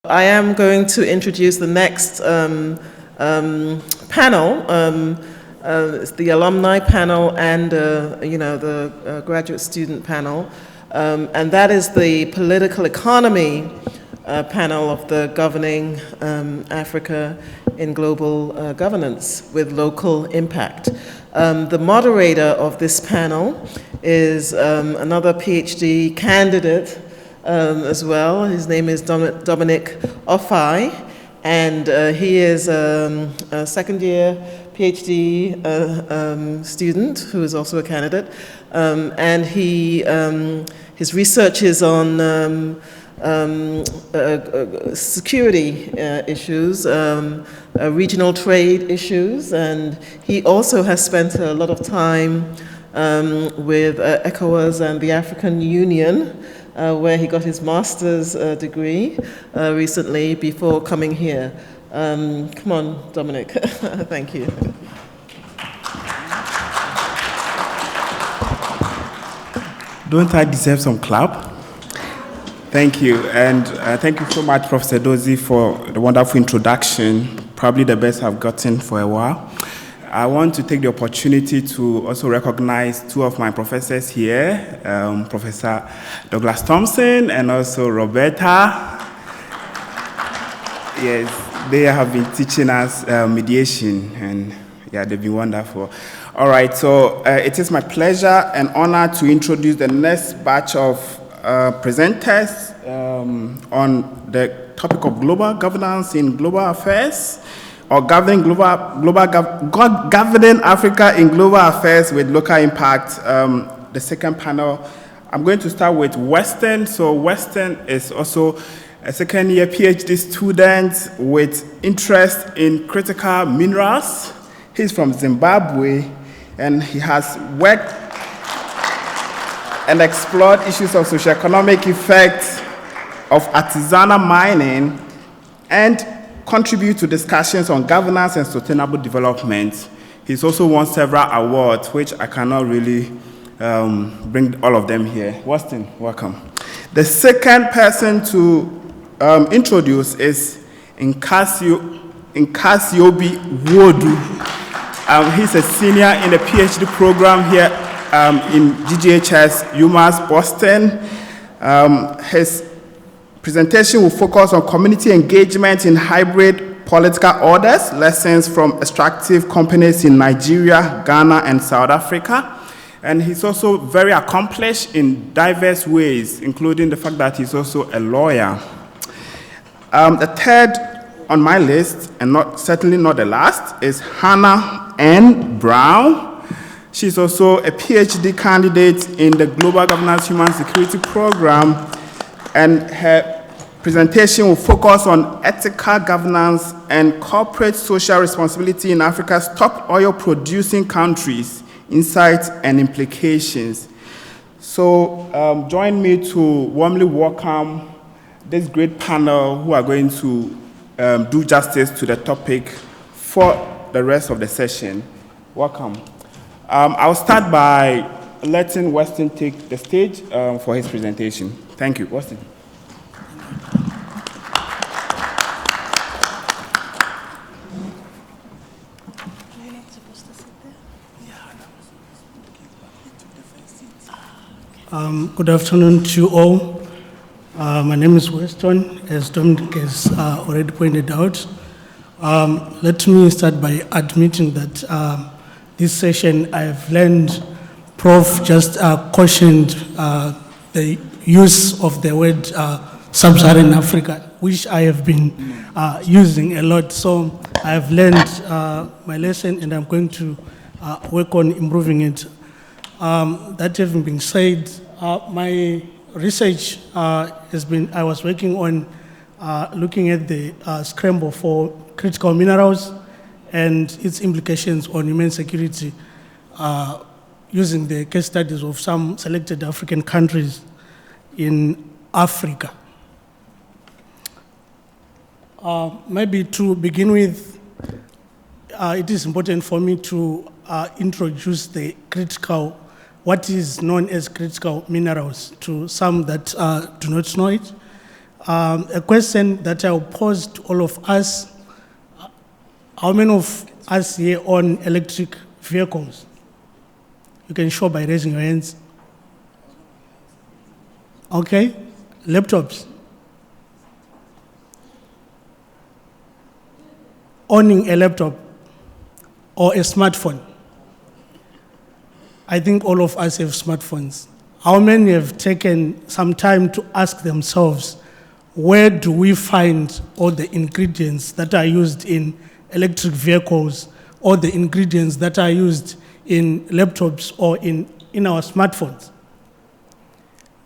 I am going to introduce the next panel. It's the alumni panel and the graduate student panel, and that is the political economy panel of the Governing Africa in Global Governance with Local Impact. The moderator of this panel is another PhD candidate as well. His name is Dominic Ofai, and he is a second-year PhD student who is also a candidate, and his research is on security issues, regional trade issues, and he also has spent a lot of time with ECOWAS and the African Union, where he got his master's degree recently before coming here. Come on, Dominic. Thank you. Don't I deserve some clap? Thank you, and thank you so much, Professor Dozie, for the wonderful introduction, probably the best I've gotten for a while. I want to take the opportunity to also recognize two of my professors here, Professor Douglas Thompson and also Roberta. Yes, they have been teaching us mediation, and yeah, they've been wonderful. All right, so it is my pleasure and honor to introduce the next batch of presenters on the topic of global governance in global affairs, or governing Africa in global affairs with local impact. The second panel, I'm going to start with Weston. So Weston is also a second-year PhD student with interest in critical minerals. He's from Zimbabwe, and he has worked and explored issues of socioeconomic effects of artisanal mining and contribute to discussions on governance and sustainable development. He's also won several awards, which I cannot really bring all of them here. Weston, welcome. The second person to introduce is Nkasiobi Wodu. He's a senior in the PhD program here in GGHS, UMass, Boston. His presentation will focus on community engagement in hybrid political orders, lessons from extractive companies in Nigeria, Ghana, and South Africa. And he's also very accomplished in diverse ways, including the fact that he's also a lawyer. The third on my list, and certainly not the last, is Hannah N. Brown. She's also a PhD candidate in the Global Governance Human Security Program, and her presentation will focus on ethical governance and corporate social responsibility in Africa's top oil-producing countries, insights and implications. So join me to warmly welcome this great panel who are going to do justice to the topic for the rest of the session. Welcome. I'll start by letting Weston take the stage for his presentation. Thank you. Weston. Good afternoon to you all. My name is Weston, as Dominic has already pointed out. Let me start by admitting that this session I've learned Prof just cautioned the use of the word sub-Saharan Africa, which I have been using a lot. So I've learned my lesson, and I'm going to work on improving it. That having been said, my research has been, I was working on looking at the scramble for critical minerals and its implications on human security using the case studies of some selected African countries in Africa. Maybe to begin with, it is important for me to introduce the critical, what is known as critical minerals to some that do not know it. A question that I'll pose to all of us: how many of us here own electric vehicles? You can show by raising your hands. Okay, laptops. Owning a laptop or a smartphone. I think all of us have smartphones. How many have taken some time to ask themselves, where do we find all the ingredients that are used in electric vehicles, or the ingredients that are used in laptops or in our smartphones?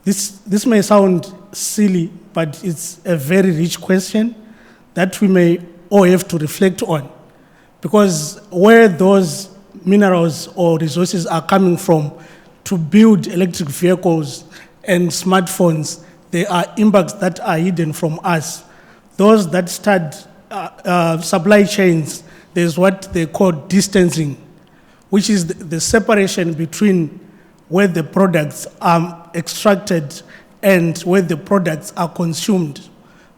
This may sound silly, but it's a very rich question that we may all have to reflect on. Because where those minerals or resources are coming from to build electric vehicles and smartphones, there are impacts that are hidden from us. Those that start supply chains, there's what they call distancing, which is the separation between where the products are extracted and where the products are consumed.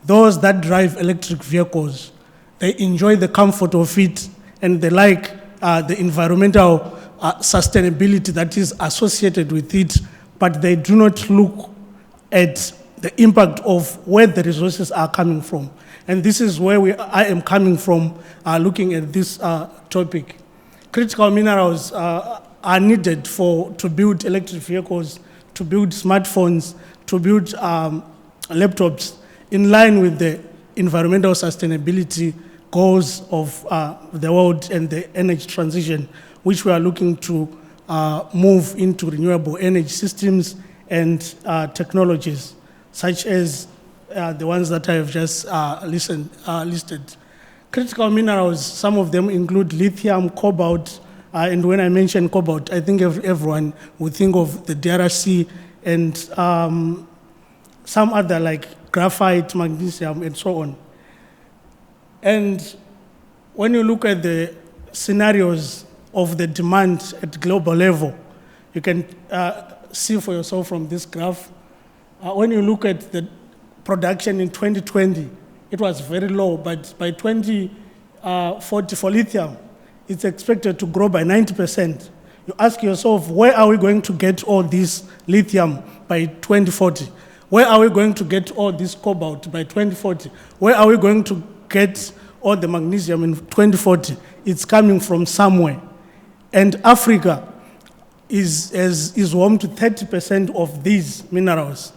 Those that drive electric vehicles, they enjoy the comfort of it, and they like the environmental sustainability that is associated with it, but they do not look at the impact of where the resources are coming from. And this is where I am coming from looking at this topic. Critical minerals are needed to build electric vehicles, to build smartphones, to build laptops in line with the environmental sustainability goals of the world and the energy transition, which we are looking to move into renewable energy systems and technologies, such as the ones that I have just listed. Critical minerals, some of them include lithium, cobalt, and when I mention cobalt, I think everyone would think of the DRC and some other like graphite, magnesium, and so on. And when you look at the scenarios of the demand at global level, you can see for yourself from this graph. When you look at the production in 2020, it was very low, but by 2040 for lithium, it's expected to grow by 90%. You ask yourself, where are we going to get all this lithium by 2040? Where are we going to get all this cobalt by 2040? Where are we going to get all the magnesium in 2040? It's coming from somewhere. And Africa is home to 30% of these minerals.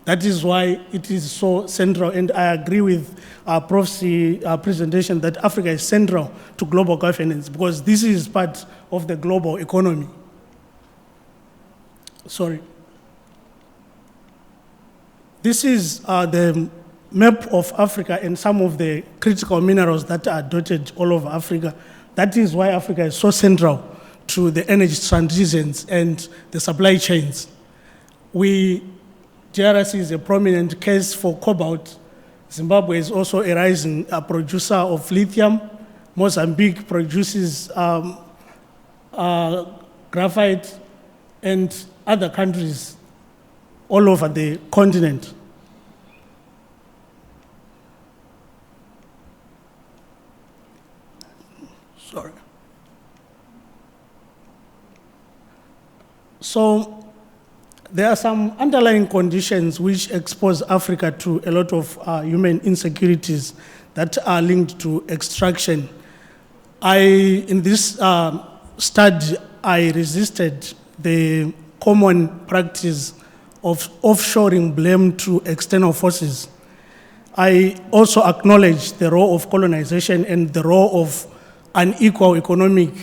That is why it is so central, and I agree with Prof's presentation that Africa is central to global governance, because this is part of the global economy. Sorry. This is the map of Africa and some of the critical minerals that are dotted all over Africa. That is why Africa is so central to the energy transitions and the supply chains. DRC is a prominent case for cobalt. Zimbabwe is also a rising producer of lithium. Mozambique produces graphite, and other countries all over the continent. Sorry. So there are some underlying conditions which expose Africa to a lot of human insecurities that are linked to extraction. In this study, I resisted the common practice of offshoring blame to external forces. I also acknowledge the role of colonization and the role of unequal economic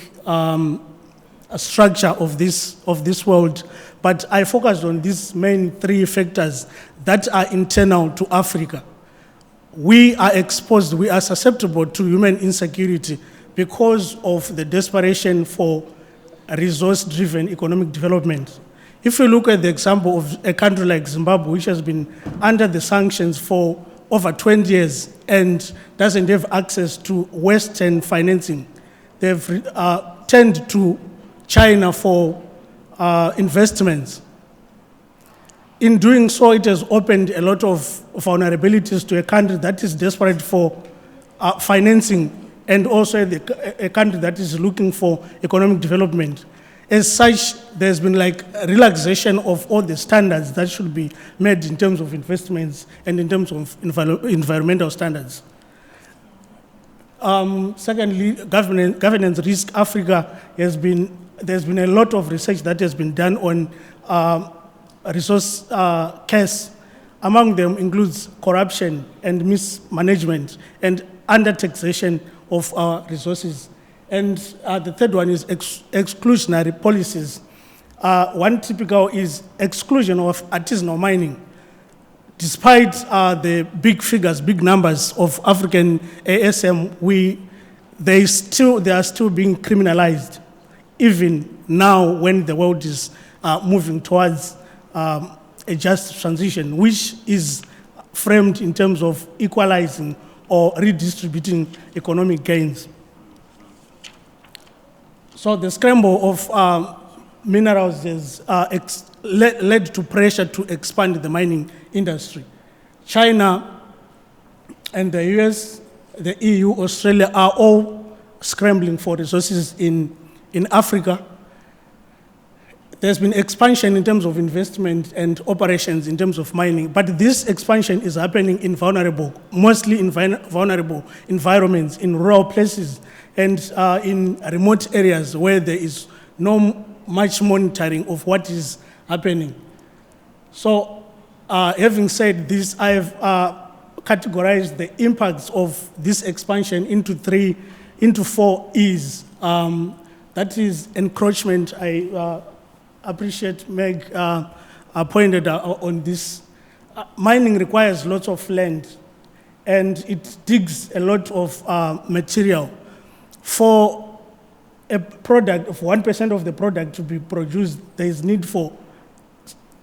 structure of this world, but I focused on these main three factors that are internal to Africa. We are exposed, we are susceptible to human insecurity because of the desperation for resource-driven economic development. If you look at the example of a country like Zimbabwe, which has been under the sanctions for over 20 years and doesn't have access to Western financing, they've turned to China for investments. In doing so, it has opened a lot of vulnerabilities to a country that is desperate for financing, and also a country that is looking for economic development. As such, there's been like a relaxation of all the standards that should be made in terms of investments and in terms of environmental standards. Secondly, governance risk. Africa there's been a lot of research that has been done on resource curse. Among them includes corruption and mismanagement and under-taxation of our resources. And the third one is exclusionary policies. One typical is exclusion of artisanal mining. Despite the big figures, big numbers of African ASM, they are still being criminalized, even now when the world is moving towards a just transition, which is framed in terms of equalizing or redistributing economic gains. So the scramble of minerals has led to pressure to expand the mining industry. China and the US, the EU, Australia are all scrambling for resources in Africa. There's been expansion in terms of investment and operations in terms of mining, but this expansion is happening in mostly in vulnerable environments, in rural places, and in remote areas where there is no much monitoring of what is happening. So, having said this, I have categorized the impacts of this expansion into four E's. That is encroachment. I appreciate Meg pointed on this. Mining requires lots of land, and it digs a lot of material. For a product, of 1% of the product to be produced, there is need for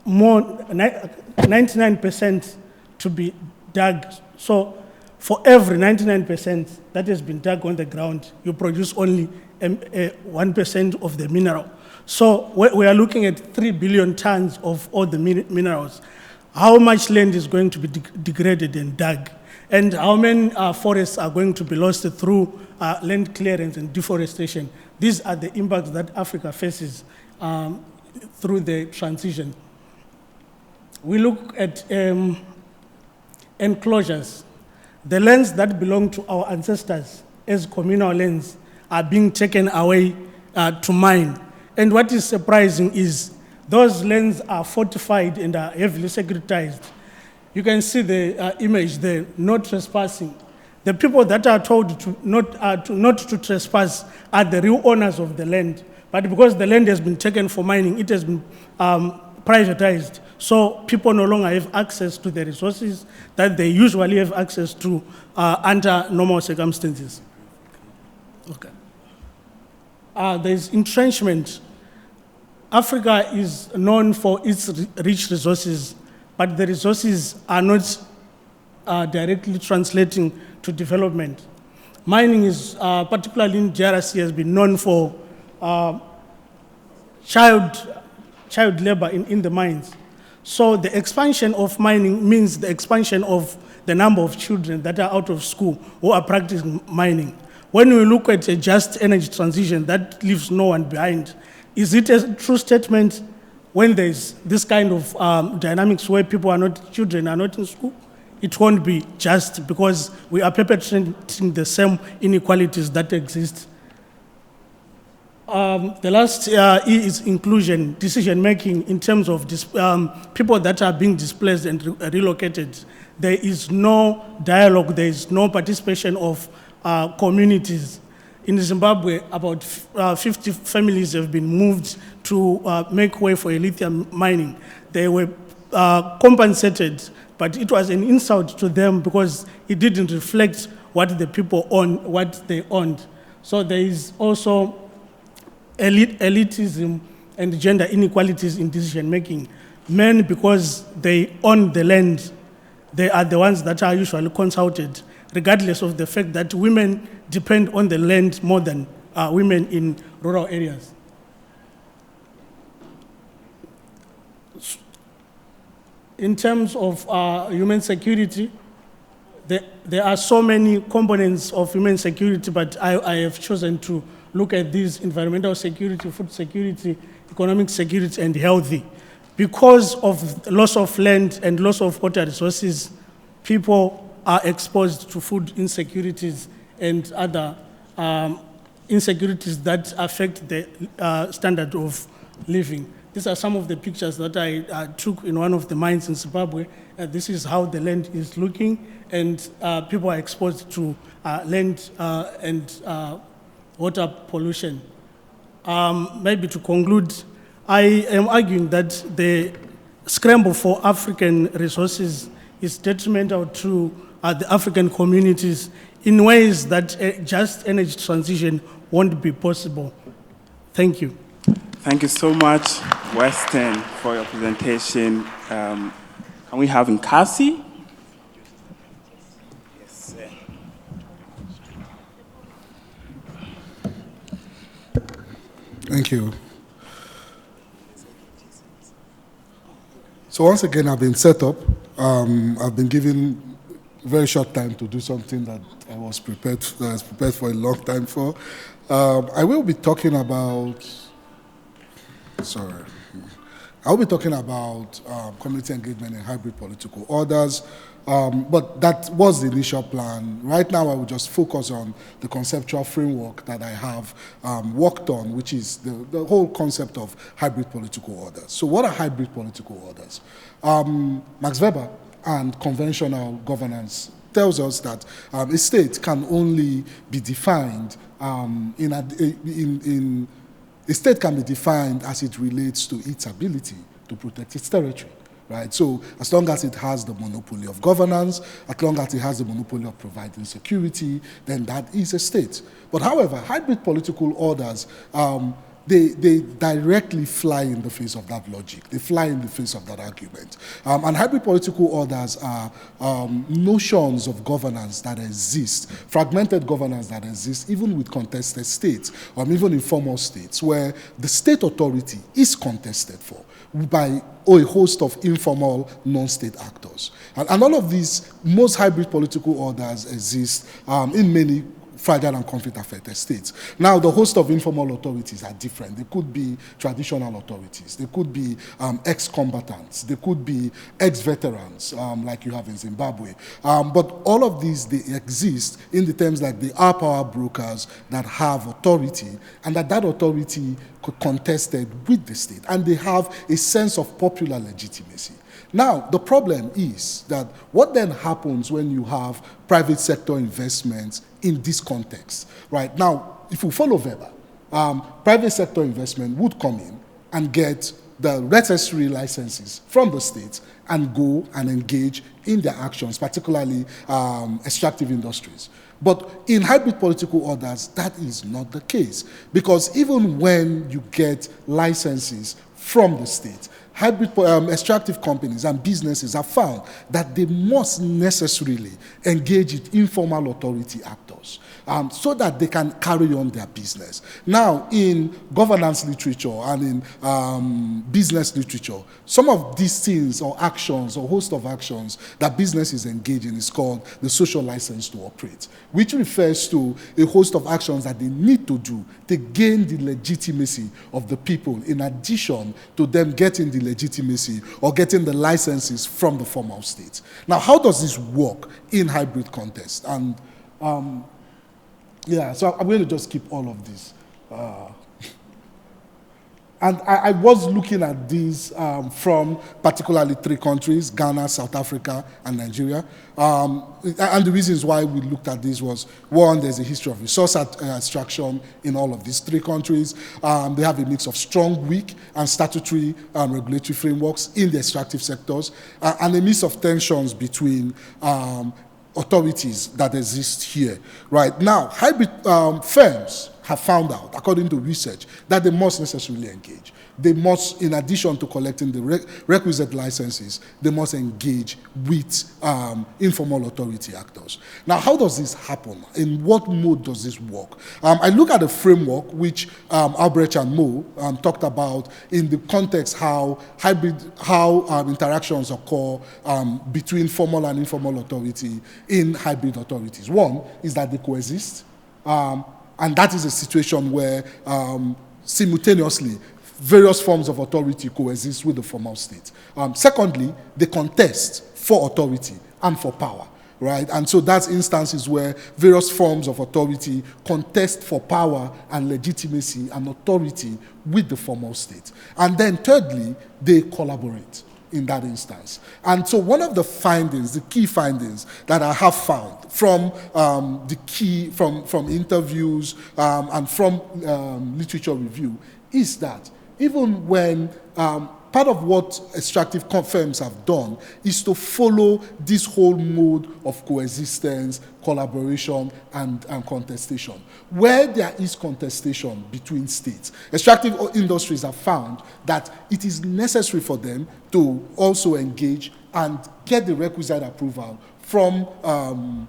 more 99% to be dug. So for every 99% that has been dug on the ground, you produce only 1% of the mineral. So we are looking at 3 billion tons of all the minerals. How much land is going to be degraded and dug? And how many forests are going to be lost through land clearance and deforestation? These are the impacts that Africa faces through the transition. We look at enclosures. The lands that belong to our ancestors as communal lands are being taken away to mine. And what is surprising is those lands are fortified and are heavily securitized. You can see the image there, no trespassing. The people that are told to not to trespass are the real owners of the land. But because the land has been taken for mining, it has been privatized. So people no longer have access to the resources that they usually have access to under normal circumstances. Okay. There's entrenchment. Africa is known for its rich resources, but the resources are not directly translating to development. Mining is, particularly in DRC, has been known for child labor in the mines. So the expansion of mining means the expansion of the number of children that are out of school who are practicing mining. When we look at a just energy transition that leaves no one behind, is it a true statement when there's this kind of dynamics where children are not in school? It won't be just because we are perpetrating the same inequalities that exist. The last E is inclusion, decision-making in terms of people that are being displaced and relocated. There is no dialogue, there is no participation of communities. In Zimbabwe, about 50 families have been moved to make way for lithium mining. They were compensated, but it was an insult to them because it didn't reflect what the people what they owned. So there is also elitism and gender inequalities in decision-making. Men, because they own the land, they are the ones that are usually consulted, regardless of the fact that women depend on the land more than women in rural areas. in terms of human security, there are so many components of human security, but I have chosen to look at these: environmental security, food security, economic security, and healthy. Because of loss of land and loss of water resources, people are exposed to food insecurities and other insecurities that affect the standard of living. These are some of the pictures that I took in one of the mines in Zimbabwe. This is how the land is looking, and people are exposed to land and water pollution. Maybe to conclude, I am arguing that the scramble for African resources is detrimental to the African communities in ways that just energy transition won't be possible. Thank you. Thank you so much, Weston, for your presentation. Can we have Nkasi? Yes, sir. Thank you. So once again, I've been set up. I've been given a very short time to do something that I was prepared for a long time for. I will be talking about. I'll be talking about community engagement and hybrid political orders, but that was the initial plan. Right now, I will just focus on the conceptual framework that I have worked on, which is the whole concept of hybrid political orders. So what are hybrid political orders? Max Weber and conventional governance tells us that a state can only be defined a state can be defined as it relates to its ability to protect its territory, right? So as long as it has the monopoly of governance, as long as it has the monopoly of providing security, then that is a state. But however, hybrid political orders, they directly fly in the face of that logic. They fly in the face of that argument. And hybrid political orders are notions of governance that exist, fragmented governance that exists even with contested states, or even informal states, where the state authority is contested for by a host of informal non-state actors. And all of these, most hybrid political orders exist in many fragile and conflict-affected states. Now, the host of informal authorities are different. They could be traditional authorities. They could be ex-combatants. They could be ex-veterans, like you have in Zimbabwe. But all of these, they exist in the terms like they are power brokers that have authority, and that authority contested with the state, and they have a sense of popular legitimacy. Now, the problem is that what then happens when you have private sector investments in this context, right? Now, if you follow Weber, private sector investment would come in and get the necessary licenses from the states and go and engage in their actions, particularly extractive industries. But in hybrid political orders, that is not the case, because even when you get licenses from the state, hybrid extractive companies and businesses have found that they must necessarily engage in informal authority actors so that they can carry on their business. Now, in governance literature and in business literature, some of these things or actions or host of actions that businesses engage in is called the social license to operate, which refers to a host of actions that they need to do to gain the legitimacy of the people, in addition to them getting the legitimacy or getting the licenses from the formal state. Now, how does this work in hybrid context? And so I'm going to just keep all of this. And I was looking at these from particularly 3 countries, Ghana, South Africa, and Nigeria. And the reasons why we looked at this was, one, there's a history of resource extraction in all of these 3 countries. They have a mix of strong, weak, and statutory regulatory frameworks in the extractive sectors, and a mix of tensions between authorities that exist here. Right now, hybrid firms have found out, according to research, that they must necessarily engage. They must, in addition to collecting the requisite licenses, they must engage with informal authority actors. Now, how does this happen? In what mode does this work? I look at the framework which Albrecht and Mo talked about in the context how interactions occur between formal and informal authority in hybrid authorities. One is that they coexist, and that is a situation where simultaneously various forms of authority coexist with the formal state. Secondly, they contest for authority and for power, right? And so that's instances where various forms of authority contest for power and legitimacy and authority with the formal state. And then thirdly, they collaborate in that instance. And so one of the findings, the key findings that I have found from from interviews and from literature review is that even when part of what extractive firms have done is to follow this whole mode of coexistence, collaboration, and contestation. Where there is contestation between states, extractive industries have found that it is necessary for them to also engage and get the requisite approval from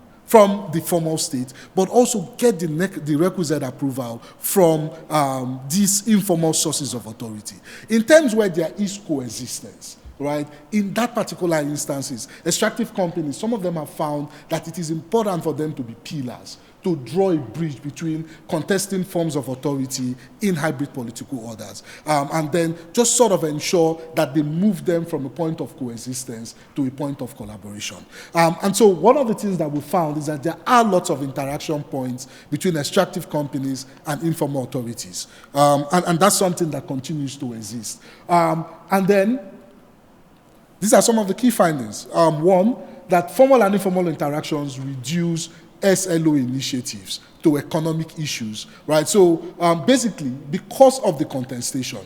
the formal state, but also get the requisite approval from these informal sources of authority. In terms where there is coexistence, right, in that particular instances, extractive companies, some of them have found that it is important for them to be pillars, to draw a bridge between contesting forms of authority in hybrid political orders, and then just sort of ensure that they move them from a point of coexistence to a point of collaboration. And so one of the things that we found is that there are lots of interaction points between extractive companies and informal authorities, and that's something that continues to exist. And then these are some of the key findings. One, that formal and informal interactions reduce SLO initiatives to economic issues, right? So basically, because of the contestation,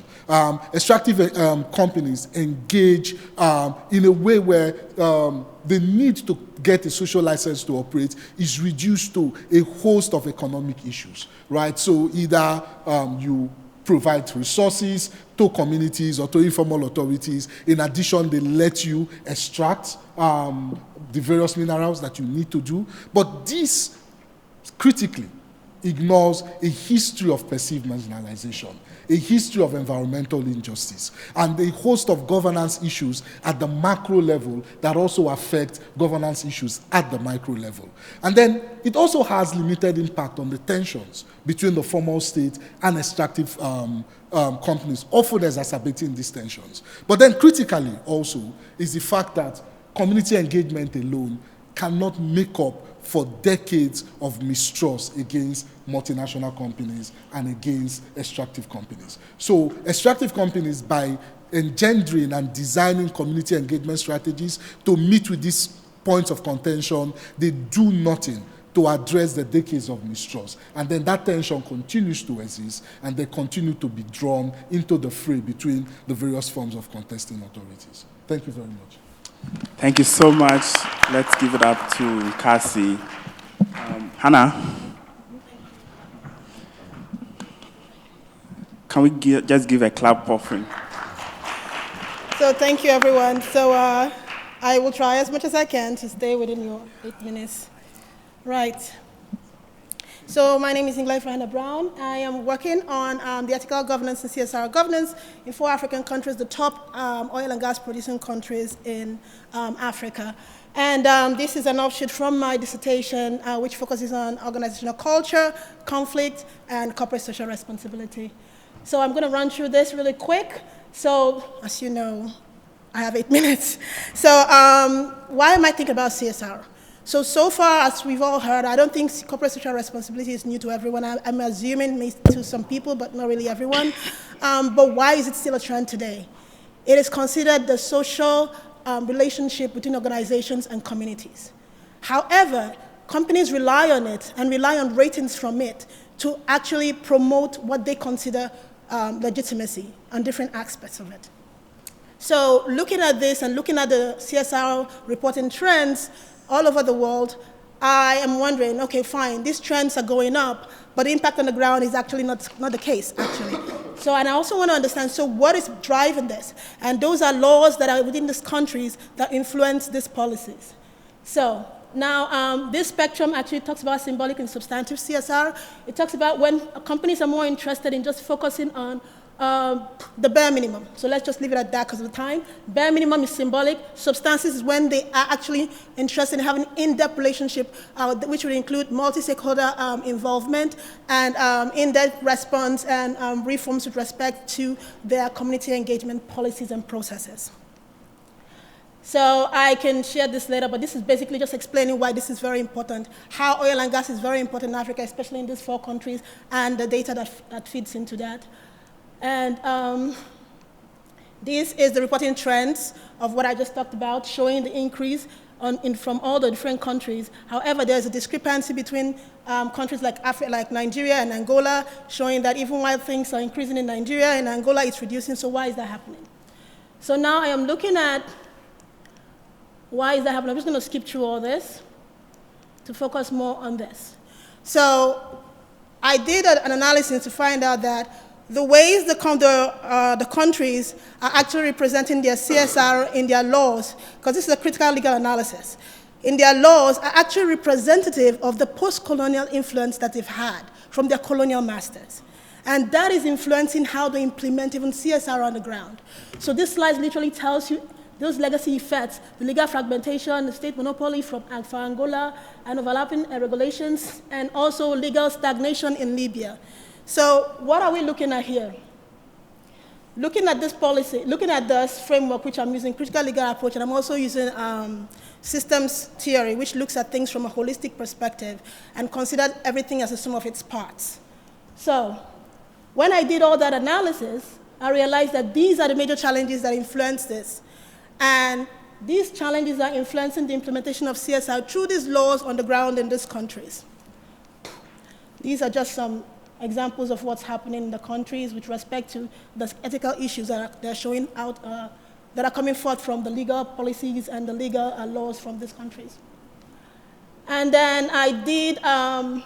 extractive companies engage in a way where the need to get a social license to operate is reduced to a host of economic issues, right? So either you provide resources to communities or to informal authorities. In addition, they let you extract the various minerals that you need to do. But this critically ignores a history of perceived marginalization, a history of environmental injustice, and a host of governance issues at the macro level that also affect governance issues at the micro level. And then it also has limited impact on the tensions between the formal state and extractive companies, often exacerbating these tensions. But then critically also is the fact that community engagement alone cannot make up for decades of mistrust against multinational companies and against extractive companies. So extractive companies, by engendering and designing community engagement strategies to meet with these points of contention, they do nothing to address the decades of mistrust. And then that tension continues to exist, and they continue to be drawn into the fray between the various forms of contesting authorities. Thank you very much. Thank you so much. Let's give it up to Cassie. Hannah, can we just give a clap offering? So thank you, everyone. So I will try as much as I can to stay within your 8 minutes. Right. So my name is Inglae Frahina Brown. I am working on the ethical governance and CSR governance in 4 African countries, the top oil and gas producing countries in Africa. And this is an offshoot from my dissertation, which focuses on organizational culture, conflict, and corporate social responsibility. So I'm going to run through this really quick. So as you know, I have 8 minutes. So why am I thinking about CSR? So far, as we've all heard, I don't think corporate social responsibility is new to everyone. I'm assuming to some people, but not really everyone. But why is it still a trend today? It is considered the social relationship between organizations and communities. However, companies rely on it and rely on ratings from it to actually promote what they consider legitimacy on different aspects of it. So looking at this and looking at the CSR reporting trends all over the world, I am wondering, okay, fine, these trends are going up, but the impact on the ground is actually not the case, actually. So, and I also want to understand, so what is driving this? And those are laws that are within these countries that influence these policies. So, now, this spectrum actually talks about symbolic and substantive CSR. It talks about when companies are more interested in just focusing on the bare minimum. So let's just leave it at that because of the time. Bare minimum is symbolic. Substances is when they are actually interested in having an in-depth relationship, which would include multi-stakeholder involvement and in-depth response and reforms with respect to their community engagement policies and processes. So I can share this later, but this is basically just explaining why this is very important, how oil and gas is very important in Africa, especially in these 4 countries, and the data that feeds into that. And this is the reporting trends of what I just talked about, showing the increase from all the different countries. However, there's a discrepancy between countries like Nigeria and Angola, showing that even while things are increasing in Nigeria, in Angola it's reducing, so why is that happening? So now I am looking at why is that happening? I'm just going to skip through all this to focus more on this. So I did an analysis to find out that the ways the countries are actually representing their CSR in their laws, because this is a critical legal analysis, in their laws are actually representative of the post-colonial influence that they've had from their colonial masters. And that is influencing how they implement even CSR on the ground. So this slide literally tells you those legacy effects, the legal fragmentation, the state monopoly for Angola, and overlapping regulations, and also legal stagnation in Libya. So what are we looking at here? Looking at this policy, looking at this framework, which I'm using critical legal approach, and I'm also using systems theory, which looks at things from a holistic perspective and considered everything as a sum of its parts. So when I did all that analysis, I realized that these are the major challenges that influence this. And these challenges are influencing the implementation of CSR through these laws on the ground in these countries. These are just some examples of what's happening in the countries with respect to the ethical issues that they're showing out, that are coming forth from the legal policies and the legal laws from these countries. And then I did an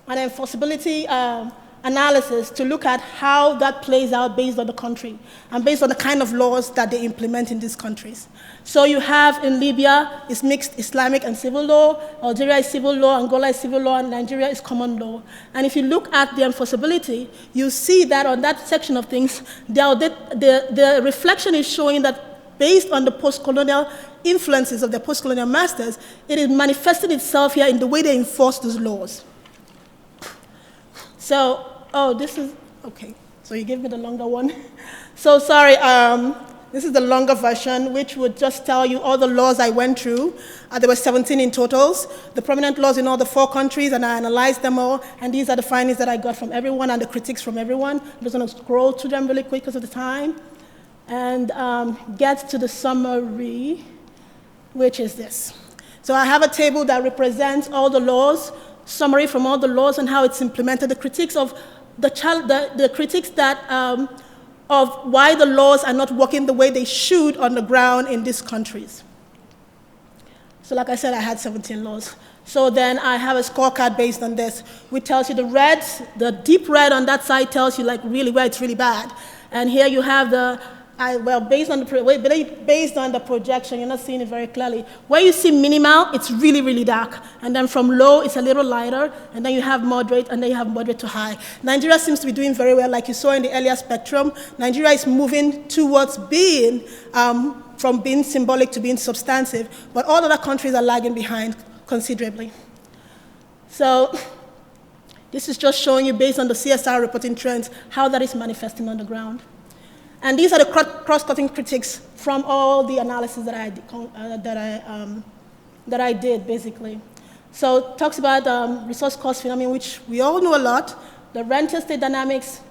enforceability analysis to look at how that plays out based on the country and based on the kind of laws that they implement in these countries. So you have in Libya, it's mixed Islamic and civil law, Algeria is civil law, Angola is civil law, and Nigeria is common law. And if you look at the enforceability, you see that on that section of things, the reflection is showing that based on the post-colonial influences of the post-colonial masters, it is manifesting itself here in the way they enforce those laws. So, this is, okay, so you gave me the longer one. So sorry, this is the longer version, which would just tell you all the laws I went through. There were 17 in totals, the prominent laws in all the 4 countries, and I analyzed them all, and these are the findings that I got from everyone and the critiques from everyone. I'm just gonna scroll through them really quick because of the time, and get to the summary, which is this. So I have a table that represents all the laws, summary from all the laws and how it's implemented, the critiques of the critiques that of why the laws are not working the way they should on the ground in these countries. So like I said, I had 17 laws. So then I have a scorecard based on this, which tells you the red, the deep red on that side tells you like really where it's really bad. And here you have the based on the projection, you're not seeing it very clearly. Where you see minimal, it's really, really dark. And then from low, it's a little lighter. And then you have moderate, and then you have moderate to high. Nigeria seems to be doing very well, like you saw in the earlier spectrum. Nigeria is moving towards being, from being symbolic to being substantive. But all other countries are lagging behind considerably. So this is just showing you, based on the CSR reporting trends, how that is manifesting on the ground. And these are the cross-cutting critiques from all the analysis that I did, basically. So it talks about resource cost phenomenon, which we all know a lot, the rental state dynamics,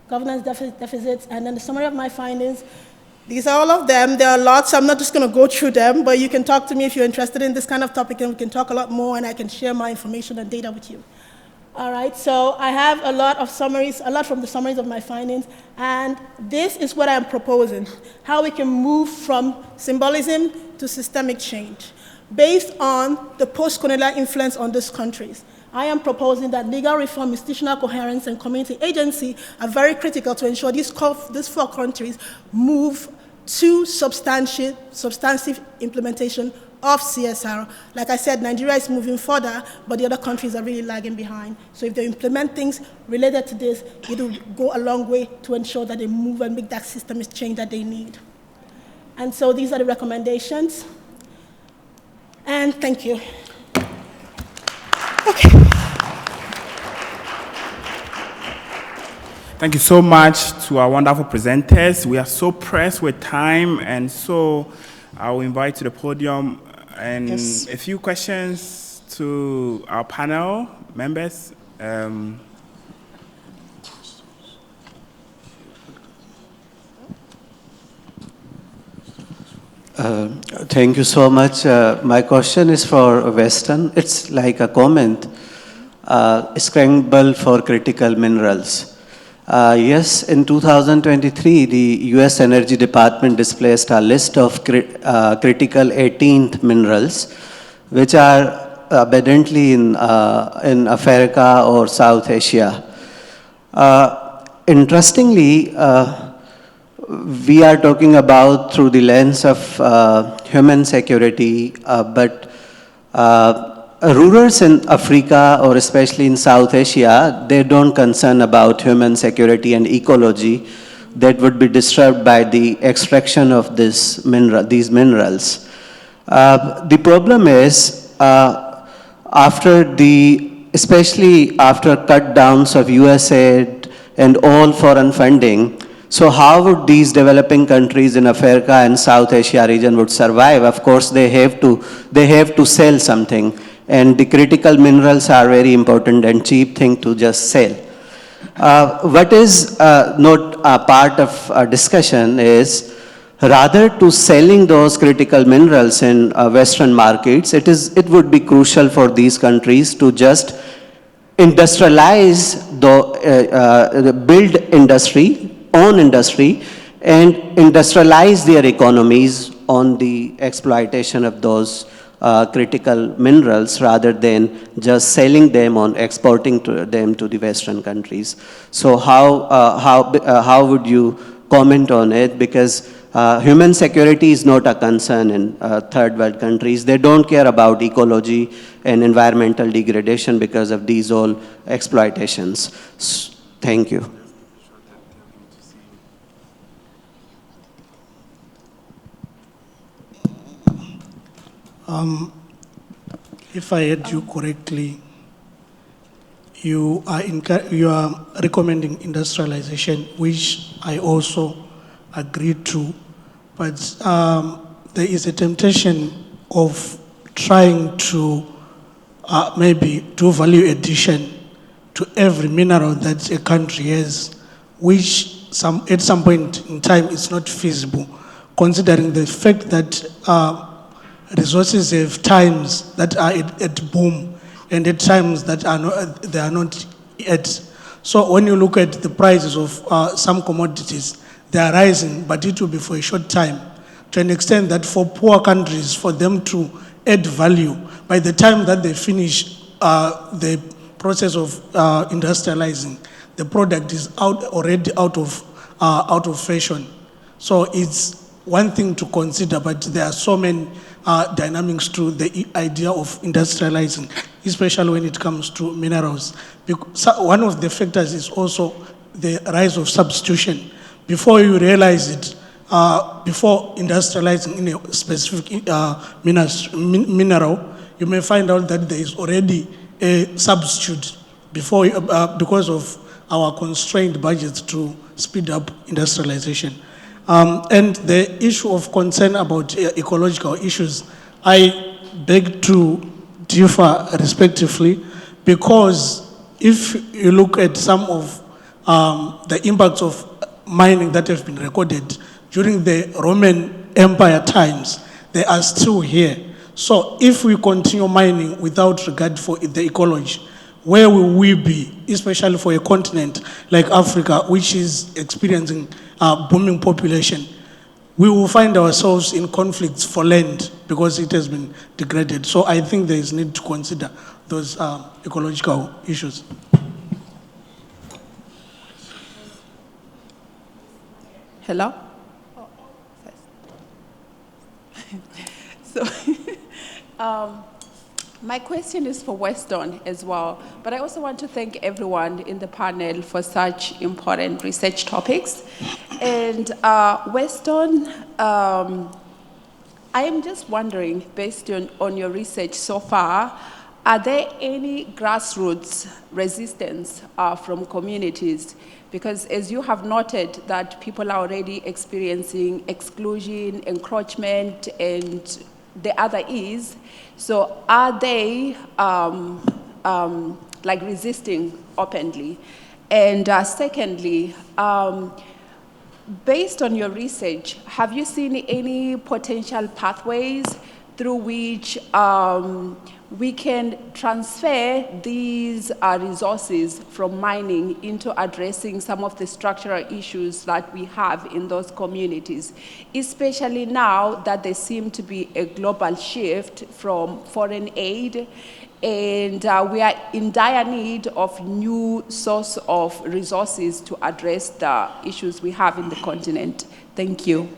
governance deficits, and then the summary of my findings. These are all of them. There are lots. I'm not just going to go through them, but you can talk to me if you're interested in this kind of topic, and we can talk a lot more, and I can share my information and data with you. All right, so I have a lot of summaries, a lot from the summaries of my findings, and this is what I'm proposing, how we can move from symbolism to systemic change based on the post-colonial influence on these countries. I am proposing that legal reform, institutional coherence, and community agency are very critical to ensure these 4 countries move to substantive implementation of CSR. Like I said, Nigeria is moving further, but the other countries are really lagging behind. So if they implement things related to this, it will go a long way to ensure that they move and make that system change that they need. And so these are the recommendations. And thank you. Okay. Thank you so much to our wonderful presenters. We are so pressed with time, and so I will invite to the podium and a few questions to our panel members. Thank you so much. My question is for Weston. It's like a comment. Scramble for critical minerals. Yes, in 2023, the U.S. Energy Department displaced a list of critical 18th minerals, which are abundantly in Africa or South Asia. Interestingly, we are talking about through the lens of human security, but rulers in Africa or especially in South Asia, they don't concern about human security and ecology that would be disturbed by the extraction of these minerals. The problem is, especially after cut downs of US aid and all foreign funding, so how would these developing countries in Africa and South Asia region would survive? Of course, they have to sell something, and the critical minerals are very important and cheap thing to just sell. What is not a part of our discussion is, rather to selling those critical minerals in Western markets, it would be crucial for these countries to just industrialize, build industry, own industry, and industrialize their economies on the exploitation of those critical minerals rather than just selling them or exporting them to the Western countries. So how would you comment on it? Because human security is not a concern in third world countries. They don't care about ecology and environmental degradation because of these all exploitations. Thank you. If I heard you correctly, you are recommending industrialization, which I also agree to, but there is a temptation of trying to maybe do value addition to every mineral that a country has, which at some point in time is not feasible, considering the fact that resources have times that are at boom and at times that they are not yet. So when you look at the prices of some commodities, they are rising, but it will be for a short time, to an extent that for poor countries, for them to add value, by the time that they finish the process of industrializing, the product is already out of fashion. So it's one thing to consider, but there are so many dynamics to the idea of industrializing, especially when it comes to minerals. One of the factors is also the rise of substitution. Before you realize it, before industrializing in a specific mineral, you may find out that there is already a substitute because of our constrained budgets to speed up industrialization. And the issue of concern about ecological issues, I beg to differ respectively, because if you look at some of the impacts of mining that have been recorded during the Roman Empire times, they are still here. So if we continue mining without regard for the ecology, where will we be, especially for a continent like Africa, which is experiencing booming population? we will find ourselves in conflicts for land because it has been degraded. So I think there is need to consider those ecological issues. Hello? So, my question is for Weston as well, but I also want to thank everyone in the panel for such important research topics. And Weston, I am just wondering, based on your research so far, are there any grassroots resistance from communities? Because as you have noted that people are already experiencing exclusion, encroachment, and the other is, so are they like resisting openly? And secondly, based on your research, have you seen any potential pathways through which we can transfer these resources from mining into addressing some of the structural issues that we have in those communities, especially now that there seems to be a global shift from foreign aid, and we are in dire need of new source of resources to address the issues we have in the continent. Thank you.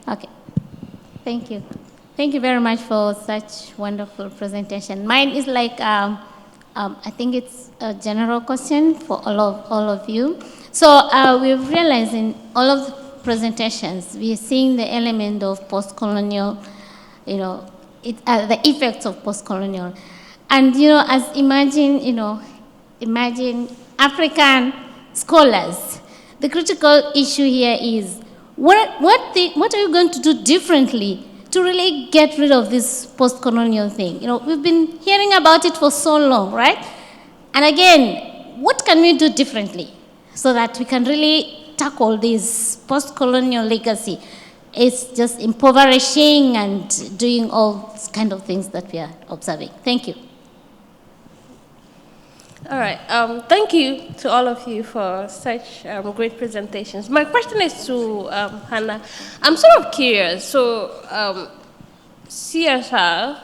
Okay, thank you. Thank you very much for such wonderful presentation. Mine is like, I think it's a general question for all of you. So we've realized in all of the presentations, we are seeing the element of post-colonial, the effects of post-colonial. And, as imagine African scholars, the critical issue here is, what are you going to do differently to really get rid of this post-colonial thing? We've been hearing about it for so long, right? And again, what can we do differently so that we can really tackle this post-colonial legacy? It's just impoverishing and doing all kind of things that we are observing. Thank you. All right. Thank you to all of you for such great presentations. My question is to Hannah. I'm sort of curious. So, CSR,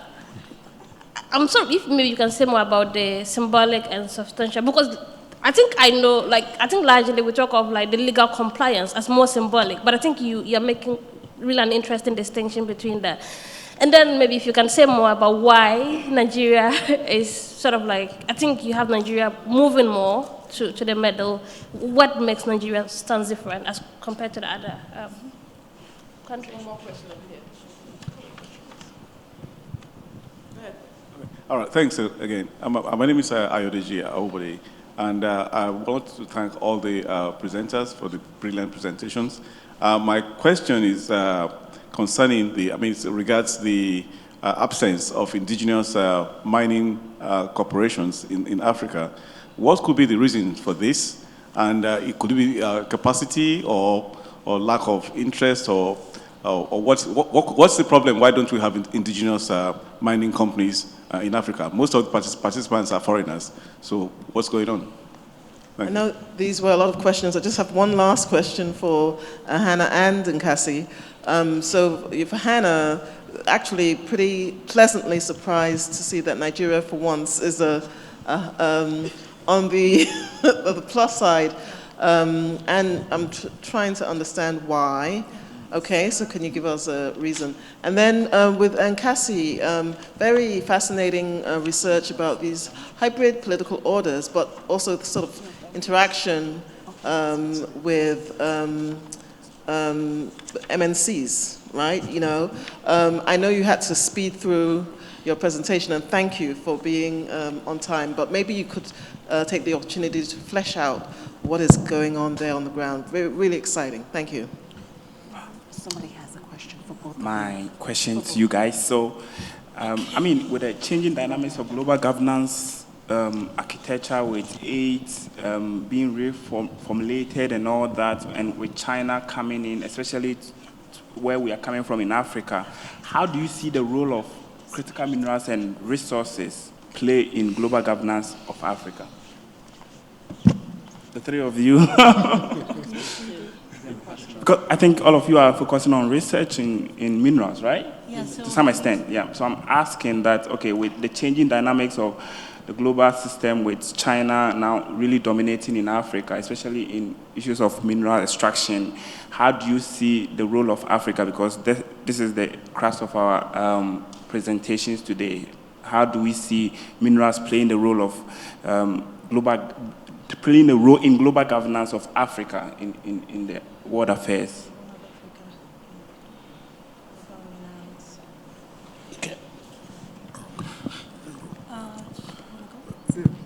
I'm sort of, if maybe you can say more about the symbolic and substantial, because I think largely we talk of like the legal compliance as more symbolic, but I think you're making really an interesting distinction between that. And then maybe if you can say more about why Nigeria is sort of like, I think you have Nigeria moving more to the middle. What makes Nigeria stand different as compared to the other countries? One more question over here. Go ahead. All right, thanks again. My name is Ayodeji Aobode, and I want to thank all the presenters for the brilliant presentations. My question is concerning it regards the absence of indigenous mining corporations in Africa. What could be the reason for this? And it could be capacity or lack of interest, or what's the problem? Why don't we have indigenous mining companies in Africa? Most of the participants are foreigners. So what's going on? I know these were a lot of questions. I just have one last question for Hannah and Nkasi. So for Hannah, actually pretty pleasantly surprised to see that Nigeria for once is on the, the plus side. And I'm trying to understand why. Okay, so can you give us a reason? And then with Nkasi, very fascinating research about these hybrid political orders, but also the sort of interaction with MNCs, right? I know you had to speed through your presentation, and thank you for being on time, but maybe you could take the opportunity to flesh out what is going on there on the ground. Really exciting. Thank you. Somebody has a question for both. My question to you guys. So, with the changing dynamics of global governance, architecture with aid being reformulated and all that, and with China coming in, especially where we are coming from in Africa, how do you see the role of critical minerals and resources play in global governance of Africa? the three of you. Because I think all of you are focusing on research in minerals, right? Yeah, to some extent, yeah. So I'm asking that, okay, with the changing dynamics of the global system, with China now really dominating in Africa, especially in issues of mineral extraction, how do you see the role of Africa? Because this is the crux of our presentations today. How do we see minerals playing the role of playing a role in global governance of Africa in the world affairs?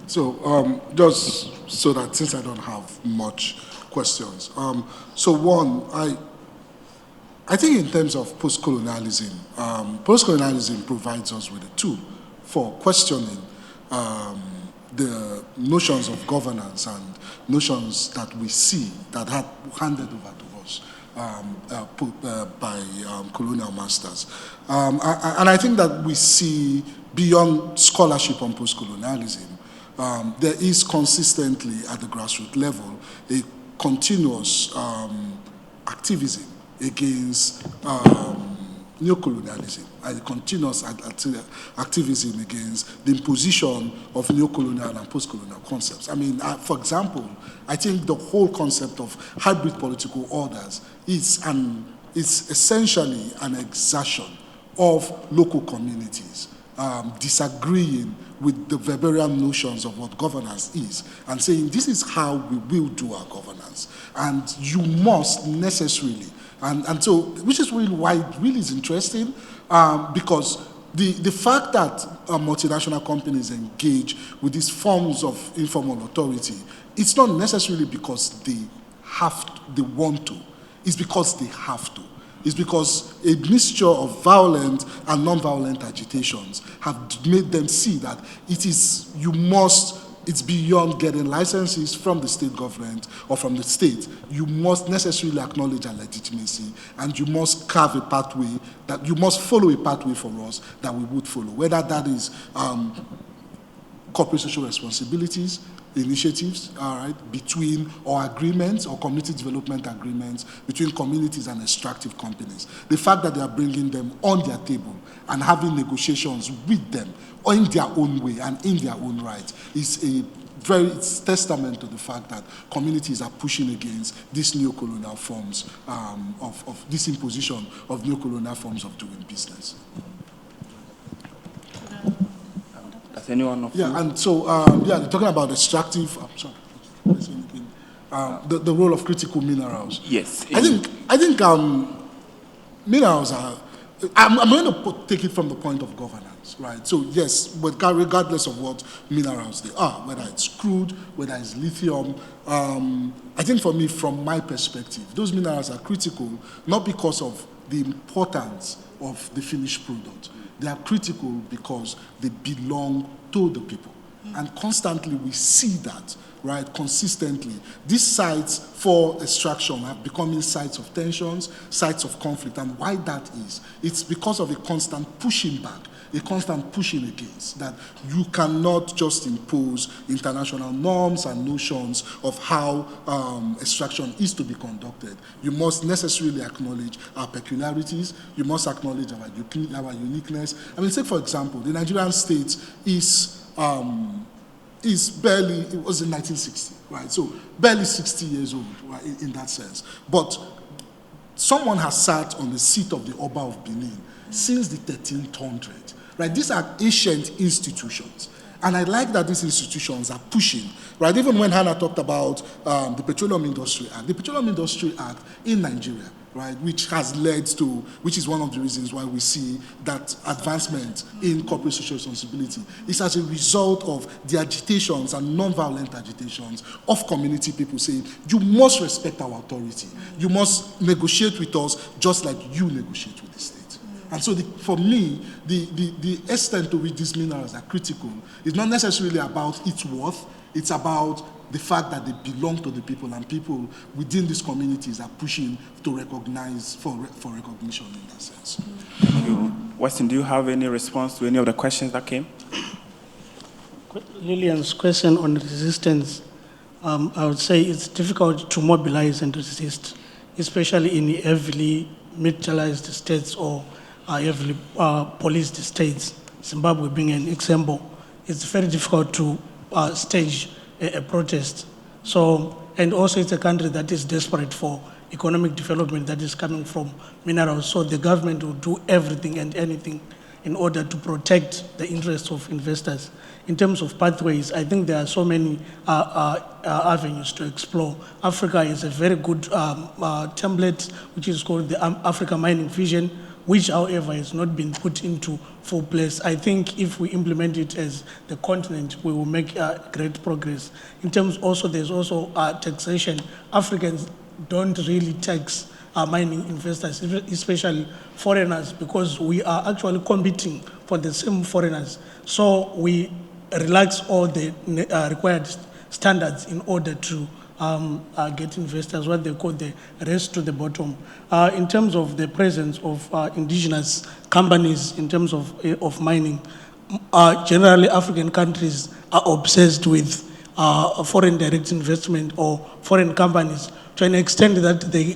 So just so that since I don't have much questions, so one, I think in terms of post-colonialism, post-colonialism provides us with a tool for questioning the notions of governance and notions that we see that had handed over to us by colonial masters. And I think that we see beyond scholarship on post-colonialism, there is consistently at the grassroots level a continuous activism against neocolonialism, and a continuous activism against the imposition of neocolonial and post-colonial concepts. I mean, for example, I think the whole concept of hybrid political orders is essentially an exertion of local communities disagreeing with the Weberian notions of what governance is and saying this is how we will do our governance. And you must necessarily, and so, which is really why it really is interesting, because the fact that multinational companies engage with these forms of informal authority, it's not necessarily because they want to, it's because they have to. It's because a mixture of violent and non-violent agitations have made them see that it's beyond getting licenses from the state government or from the state. You must necessarily acknowledge our legitimacy, and you must carve a pathway, that you must follow a pathway for us that we would follow, whether that is corporate social responsibilities, initiatives, all right, between, or agreements, or community development agreements between communities and extractive companies. The fact that they are bringing them on their table and having negotiations with them in their own way and in their own right is it's testament to the fact that communities are pushing against these neocolonial forms of this imposition of neocolonial forms of doing business. Does anyone of you? Yeah, and so, talking about extractive, the role of critical minerals. Yes. I think minerals are, I'm going to take it from the point of governance, right? So yes, but regardless of what minerals they are, whether it's crude, whether it's lithium, I think for me, from my perspective, those minerals are critical, not because of the importance of the finished product. They are critical because they belong to the people. And constantly we see that, right, consistently. These sites for extraction are becoming sites of tensions, sites of conflict. And why that is, it's because of a constant pushing back, a constant pushing against, that you cannot just impose international norms and notions of how extraction is to be conducted. You must necessarily acknowledge our peculiarities. You must acknowledge our uniqueness. I mean, say for example, the Nigerian state is barely, it was in 1960, right? So barely 60 years old, right, in that sense. But someone has sat on the seat of the Oba of Benin since the 1300s. Right, these are ancient institutions. And I like that these institutions are pushing, right? Even when Hannah talked about the Petroleum Industry Act, the Petroleum Industry Act in Nigeria, right, which has led to, which is one of the reasons why we see that advancement in corporate social responsibility, is as a result of the agitations and non-violent agitations of community people saying, you must respect our authority. You must negotiate with us just like you negotiate with the state. And so for me, the extent to which these minerals are critical is not necessarily about its worth, it's about the fact that they belong to the people, and people within these communities are pushing to recognize, for recognition in that sense. Thank you. Weston, do you have any response to any of the questions that came? Lillian's question on resistance I would say it's difficult to mobilize and resist, especially in heavily militarized states or heavily policed states, Zimbabwe being an example. It's very difficult to stage a protest. So, and also it's a country that is desperate for economic development that is coming from minerals. So the government will do everything and anything in order to protect the interests of investors. In terms of pathways, I think there are so many avenues to explore. Africa is a very good template, which is called the Africa Mining Vision, which, however, has not been put into full place. I think if we implement it as the continent, we will make great progress. In terms also, there's also taxation. Africans don't really tax mining investors, especially foreigners, because we are actually competing for the same foreigners. So we relax all the required standards in order to get investors, what they call the race to the bottom. In terms of the presence of indigenous companies, in terms of mining, generally African countries are obsessed with foreign direct investment or foreign companies to an extent that they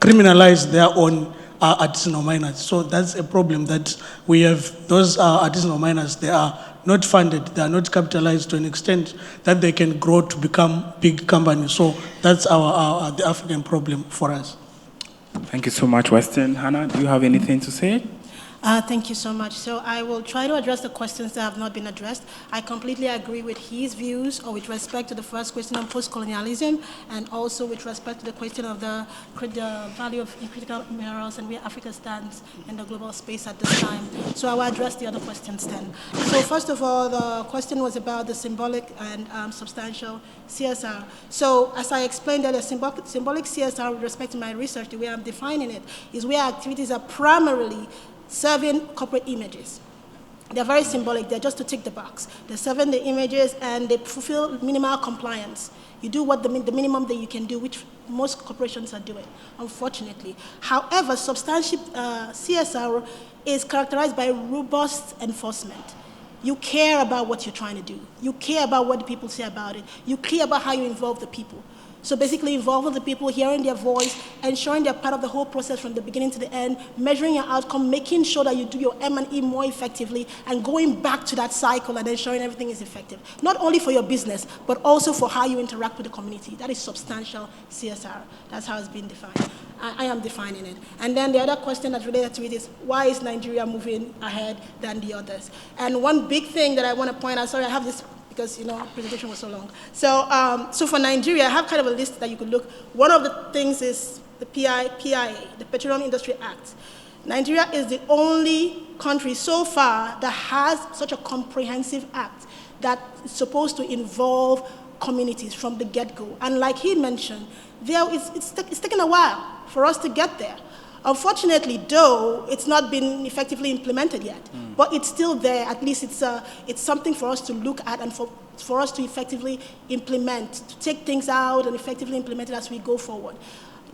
criminalize their own artisanal miners. So that's a problem that we have. Those artisanal miners, they are not funded, they are not capitalized to an extent that they can grow to become big companies. So that's the African problem for us. Thank you so much, Weston. Hannah, do you have anything to say? Thank you so much. So I will try to address the questions that have not been addressed. I completely agree with his views, or with respect to the first question on post-colonialism, and also with respect to the question of the value of critical minerals and where Africa stands in the global space at this time. So I will address the other questions then. So first of all, the question was about the symbolic and substantial CSR. So as I explained earlier, symbolic CSR with respect to my research, the way I'm defining it, is where activities are primarily serving corporate images. They're very symbolic, they're just to tick the box. They're serving the images and they fulfill minimal compliance. You do what the minimum that you can do, which most corporations are doing, unfortunately. However, substantial CSR is characterized by robust enforcement. You care about what you're trying to do. You care about what the people say about it. You care about how you involve the people. So basically involving the people, hearing their voice, ensuring they're part of the whole process from the beginning to the end, measuring your outcome, making sure that you do your M&E more effectively, and going back to that cycle and ensuring everything is effective. Not only for your business, but also for how you interact with the community. That is substantial CSR. That's how it's been defined. I am defining it. And then the other question that's related to it is, why is Nigeria moving ahead than the others? And one big thing that I want to point out, sorry, I have this because, presentation was so long. So for Nigeria, I have kind of a list that you could look. One of the things is the PIA, the Petroleum Industry Act. Nigeria is the only country so far that has such a comprehensive act that is supposed to involve communities from the get-go. And like he mentioned, it's taken a while for us to get there. Unfortunately, though, it's not been effectively implemented yet, but it's still there. At least it's something for us to look at and for us to effectively implement, to take things out and effectively implement it as we go forward.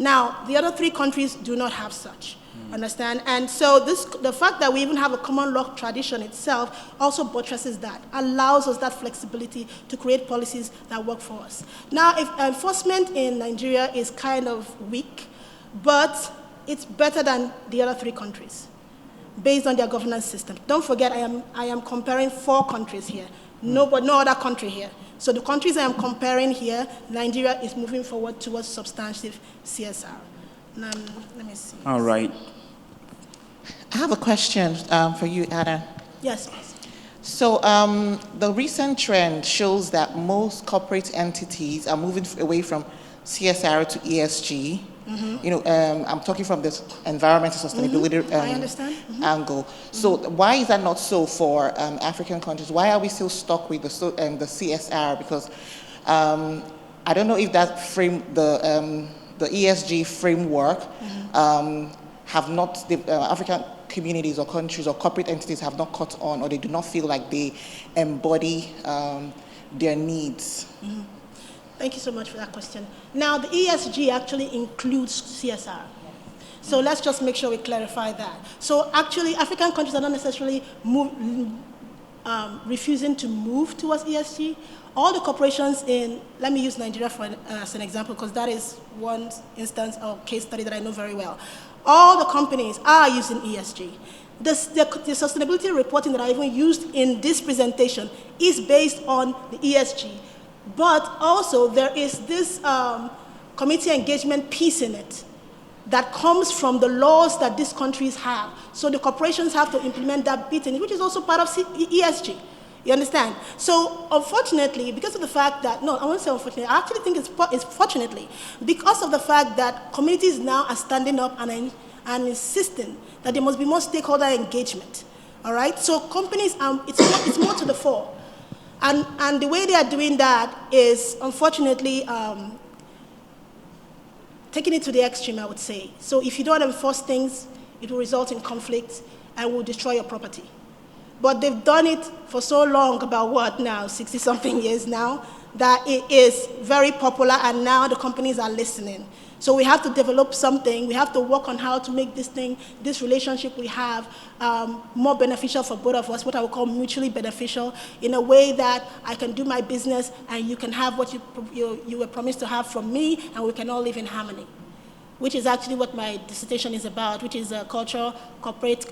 Now, the other three countries do not have such, understand? And so the fact that we even have a common law tradition itself also buttresses that, allows us that flexibility to create policies that work for us. Now, if enforcement in Nigeria is kind of weak, but it's better than the other three countries based on their governance system. Don't forget, I am comparing 4 countries here, no other country here. So the countries I am comparing here, Nigeria is moving forward towards substantive CSR. Let me see. All right. I have a question for you, Anna. Yes, please. So the recent trend shows that most corporate entities are moving away from CSR to ESG. I'm talking from this environmental sustainability I understand. angle. So why is that not so for African countries? Why are we still stuck with the CSR? Because I don't know if that the ESG framework have not, the African communities or countries or corporate entities have not caught on, or they do not feel like they embody their needs. Thank you so much for that question. Now, the ESG actually includes CSR. So let's just make sure we clarify that. So actually, African countries are not necessarily refusing to move towards ESG. All the corporations in, let me use Nigeria as an example, because that is one instance or case study that I know very well. All the companies are using ESG. The sustainability reporting that I even used in this presentation is based on the ESG. But also there is this community engagement piece in it that comes from the laws that these countries have. So the corporations have to implement that bit in it, which is also part of ESG. You understand? So unfortunately, because of the fact that, no, I won't say unfortunately, I actually think it's fortunately, because of the fact that communities now are standing up and insisting that there must be more stakeholder engagement. All right? So companies, it's more to the fore. And the way they are doing that is, unfortunately, taking it to the extreme, I would say. So if you don't enforce things, it will result in conflict and will destroy your property. But they've done it for so long, about what now, 60-something years now, that it is very popular, and now the companies are listening. So we have to develop something. We have to work on how to make this relationship we have more beneficial for both of us, what I would call mutually beneficial, in a way that I can do my business and you can have what you were promised to have from me, and we can all live in harmony, which is actually what my dissertation is about, which is corporate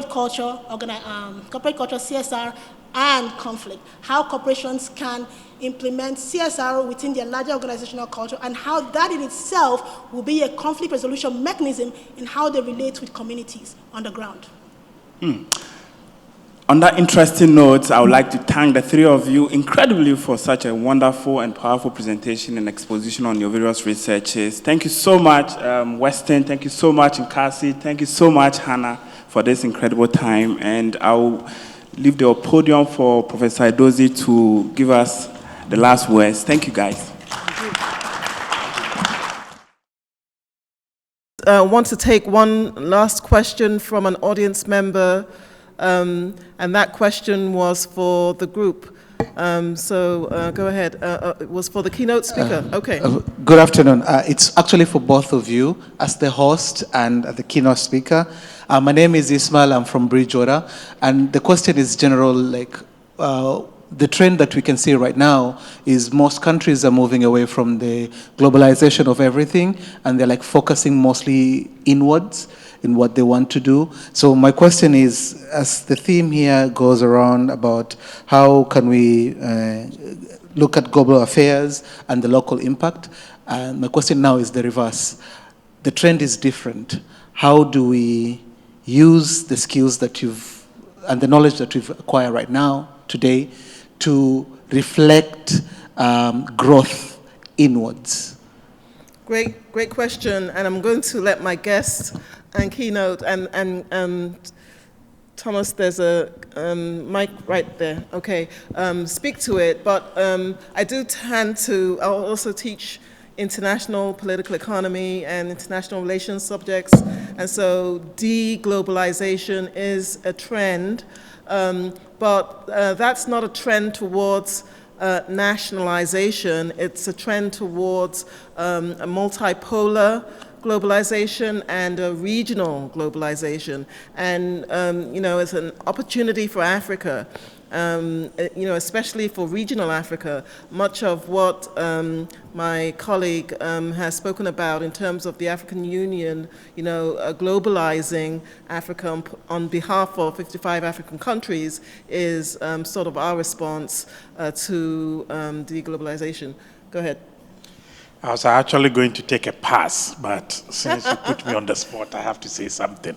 culture, CSR, and conflict. How corporations can implement CSR within their larger organizational culture, and how that in itself will be a conflict resolution mechanism in how they relate with communities on the ground. On that interesting note, I would like to thank the three of you incredibly for such a wonderful and powerful presentation and exposition on your various researches. Thank you so much, Weston. Thank you so much, Nkasi. Thank you so much, Hannah, for this incredible time. And I'll leave the podium for Professor Edozie to give us the last words. Thank you, guys. I want to take one last question from an audience member, and that question was for the group. Go ahead. It was for the keynote speaker. Okay. Good afternoon. It's actually for both of you, as the host and the keynote speaker. My name is Ismail. I'm from Bridgewater, and the question is general, like, the trend that we can see right now is most countries are moving away from the globalization of everything, and they're like focusing mostly inwards in what they want to do. So my question is, as the theme here goes around about how can we look at global affairs and the local impact, my question now is the reverse. The trend is different. How do we use the skills that and the knowledge that we've acquired right now, today, to reflect growth inwards? Great question, and I'm going to let my guest and keynote and Thomas, there's a mic right there. Okay, speak to it. But I do I'll also teach international political economy and international relations subjects, and so deglobalization is a trend. But that's not a trend towards nationalization. It's a trend towards a multipolar globalization and a regional globalization. And, it's an opportunity for Africa, especially for regional Africa. Much of what my colleague has spoken about in terms of the African Union, globalizing Africa on behalf of 55 African countries is sort of our response to deglobalization. Go ahead. I was actually going to take a pass, but since you put me on the spot, I have to say something.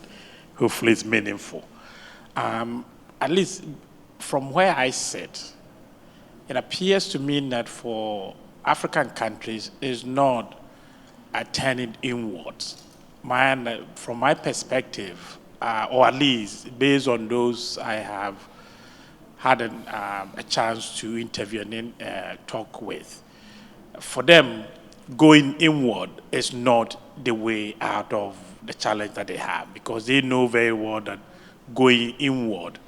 Hopefully it's meaningful. At least from where I sit, it appears to me that for African countries is not a turning inwards. From my perspective, or at least based on those I have had a chance to interview and talk with, for them, going inward is not the way out of the challenge that they have, because they know very well that going inward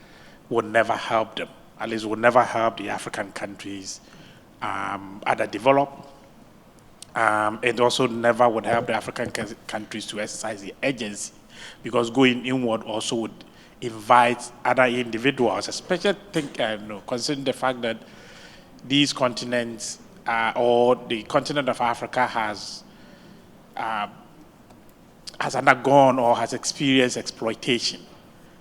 would never help them, at least would never help the African countries either develop. It also never would help the African countries to exercise the agency, because going inward also would invite other individuals, especially considering the fact that these continents or the continent of Africa has undergone or has experienced exploitation.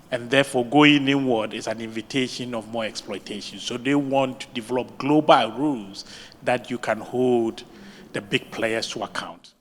And therefore, going inward is an invitation of more exploitation. So they want to develop global rules that you can hold the big players to account.